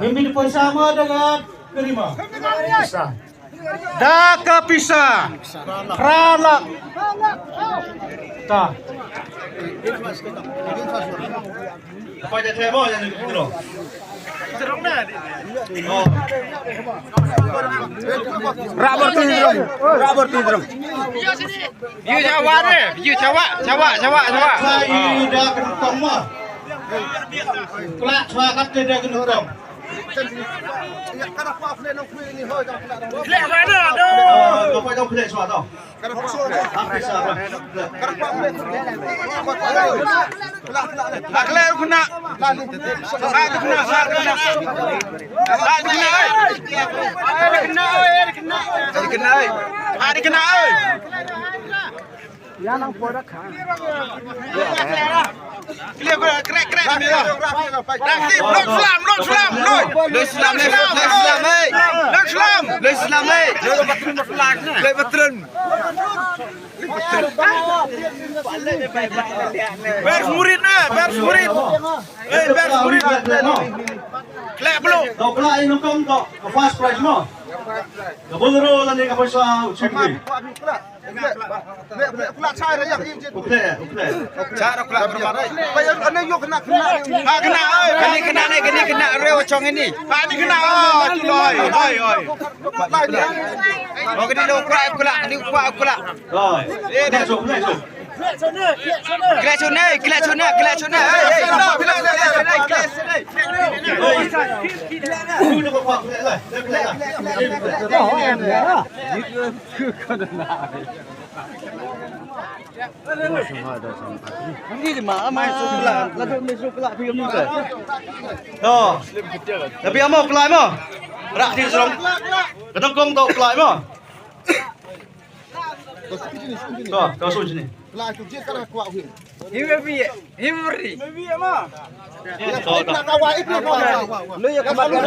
Mimin bersama dengan kelima. Daka pisah. Kralak. Ta. Apa aja saya mau yang itu loh. Rabor tindrom. View Jawa deh, view Jawa. Saya dah kentong mah. Kelak semangat tidak kentong. Lek mana aduh. Apa yang boleh suara tau? Aklek kena. Kena. Ya nang podak kan. Clear krek ni lah. Aktif, long selam. Lek patron. Bers murid. Lek belum. Kau pelak ini nongkong kau fast price mo. Kau boleh nanti kau bisa curi. Kelak saya dah yang Uklek. Cara kelak bermarai. bayar anda yuk kena. Gini kena reo cong ini. Ini kena oi. Oh gini lo kelak. Oh, masuk. Kelak cuna. Kau nak buat pelak lah. Ini di mana main sebelah, lalu main sebelah film ni ke? Oh, tapi apa pelak mo? Rak di serong. Ketengkong tau pelak mo. Tuh, kau suruh sini. Kelak tu dia kena kuat win. Hibri. Tuh. Nak kawal itu kawal. Lu ya kemat kan?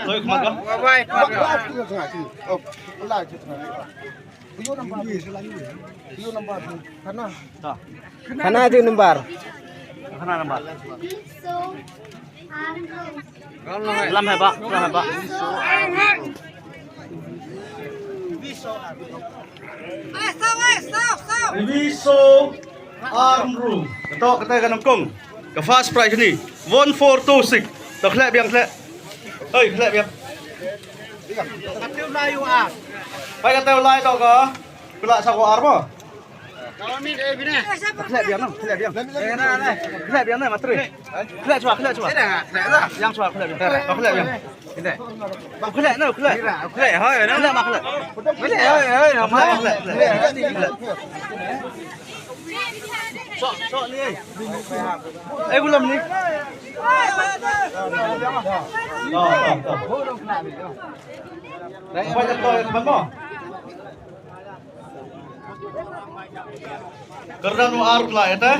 Loi kemat kau. Bye. Oh, kelak tu. Dia nampak ni selalu. Dia nampak tu. Karena Kana itu nembar. Kana nampak. Lam hai pak. Viso arm room. Ketok kata nongkong. Ke fast price ni 1426. Tak kelak biang. Hei, kelak biang. Kata Melayu ah. Pai kata ulai tau ke? Kelak sako armo. Kelak biang. Kelak biang materi. Kelak cuak. Yang cuak kelak biang. Tak kelak biang. Kelak no kelak. Kelak hoi no. Kelak mak kelak. Sok ni. Belum ni. Pai kata kemat mo. Kerana nu arut lah eta.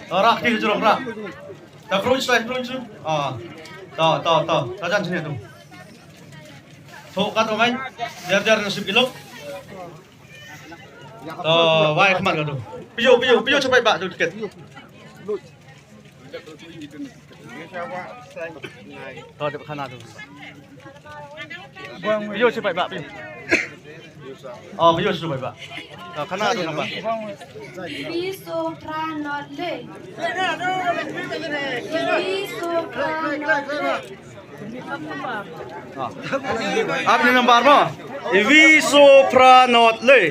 Rak di jeruk rak. Tak crunch. Tahu. Tajan sini tu. Thok kat orang jar nasib ilok. Wai kemat kau tu. Piyo cepat bak tu tiket. Dekat kana tu. Piyo cepat bak piyo. Oh, piyo cepat bak. Kana tu nampak. Apa ni nombor mo? Visopranotle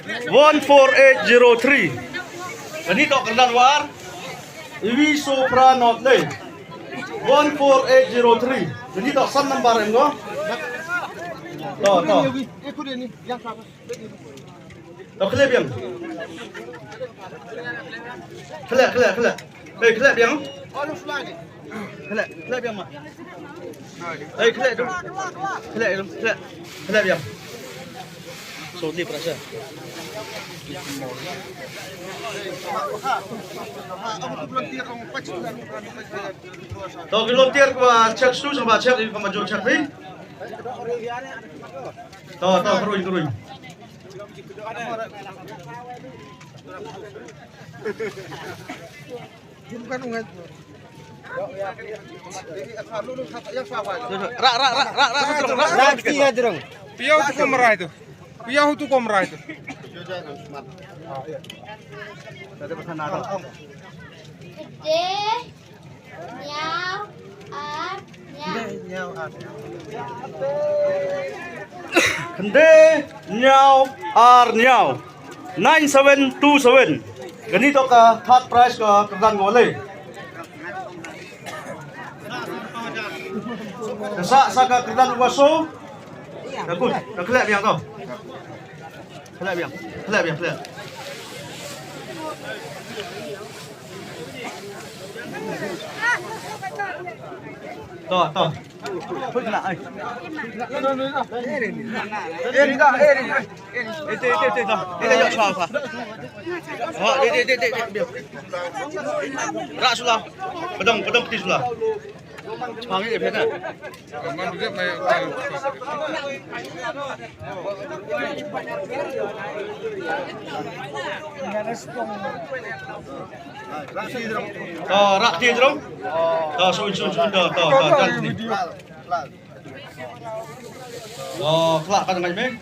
14803. Jadi tok kendan war. Visopranotle 14803. Jadi tok sam nombor mo. Toh. Itu dia ni yang sama. Tok kelep yang. Kelep. Hei, kelep yang. Oh, lu sulah ni. Kelep yang mak. Hei, kelep tu. Kelep yang. Sorti perasa. Tahu volunteer kwa cek stu sama cek ini kama jol cek ni. Tahu keruin. Piau tu komra itu. Piau tu komra itu. Gede, nyau, nyau. Kende nyau ar nyau 9727. Ganito ka third prize ka kerdan ngole. Kasa sa ka kerdan waso. Takut, tak kelak biang tau. Kelak biang. Toh. Put kena ai. Itu. Kita jauh apa? Oh, dia. Rak sulah. Pedang peti sulah. Semangat dia kan. Aman juga kayak Rak dia dong. Sun dah. Kelak kan macam ni.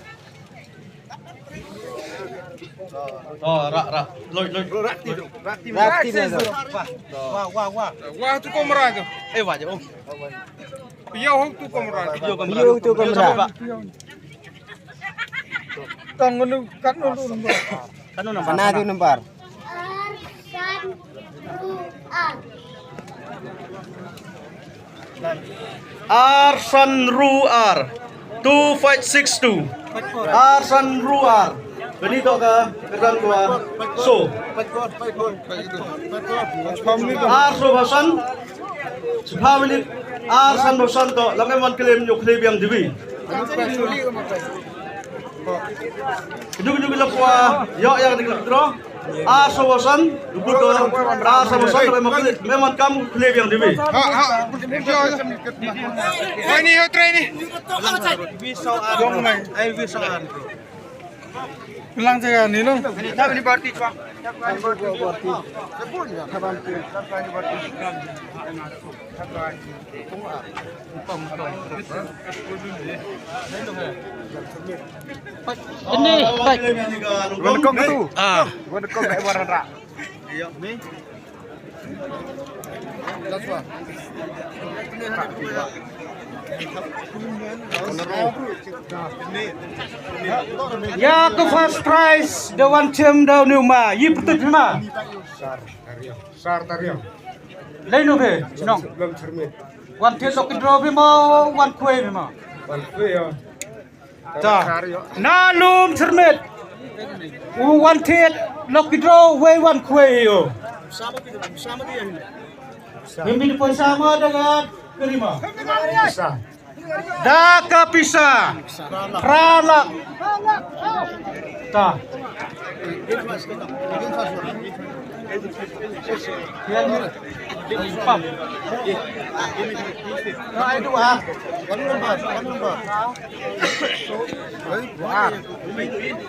Rak. Loi. wah tu komra itu. Wajib om. Piau tu komra. Piau tu komra. Tang ngenu kan nulu nomor. Mana tu nomor? Arsan Ruar. Arsan Ruar 2562. Arsan Ruar. Ganito ka kerdan gua. So. Arso Hasan. Subhanallah. Arsan Hasan to langai man claim yo claim yang diwi. Kedua bila kuah yo yang dikira. Arso Hasan dulu do Arso Hasan memang kamu claim yang diwi. Oh ini yo try ni. Bilang saya ni no. Ini parti cua. Ini baik. Kong tu. Gua dekong naik warna rak. Iya, ni. Ya ke first prize the one team down ni ma. Yi betul ma. Sar tariang. Lain no be. Nong. Belum cermin. One team lock draw be ma, one kue be ma. Bantu ya. Ta. Na lum cermet. One team lock draw way one kue yo. Sama dia. Ini pun sama dengan kelima. Bisa. Daka pisa. Pralak. Ta. Pam. Nah itu ah.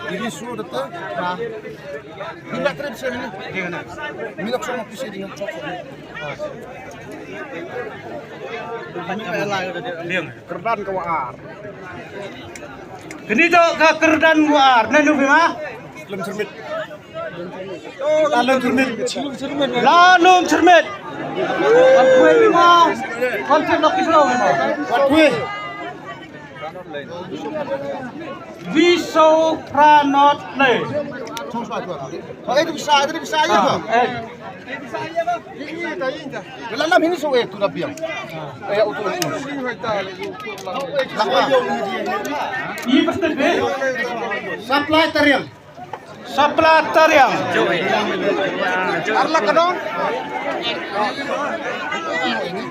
Ini sudah tu. Bila kerja sini. Bila sama pisah dengan coklat. Kerdan kawar. Ganito ka kerdan war. Nanu bima? Belum cermin. Lalum cermet. One kue bima. One team lock draw bima. Buat kue. Viso pranot le. Itu bisa aja. Dalam ini soal itu dah biang. Utul. Ini betul be. Supply tariang. Saplatariang. Arla kadong.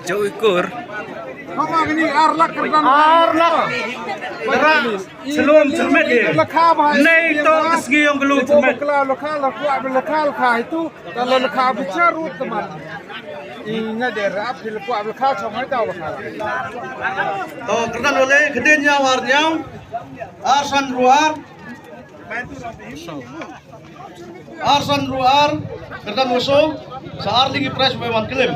Jauh ikur. Kamu ini arla kadang. Arlak. Berat. Selum cermet dia. Nei to segi yang belum cermet. Lokal kah itu kalau lokal bicara teman. Ingat daerah di lokal cuma tahu lokal. Kerdan oleh gedenya warnya Arsan Ruar Arsan Ruar, Kerdan Woso, sa Arling i-press by 1 kilim.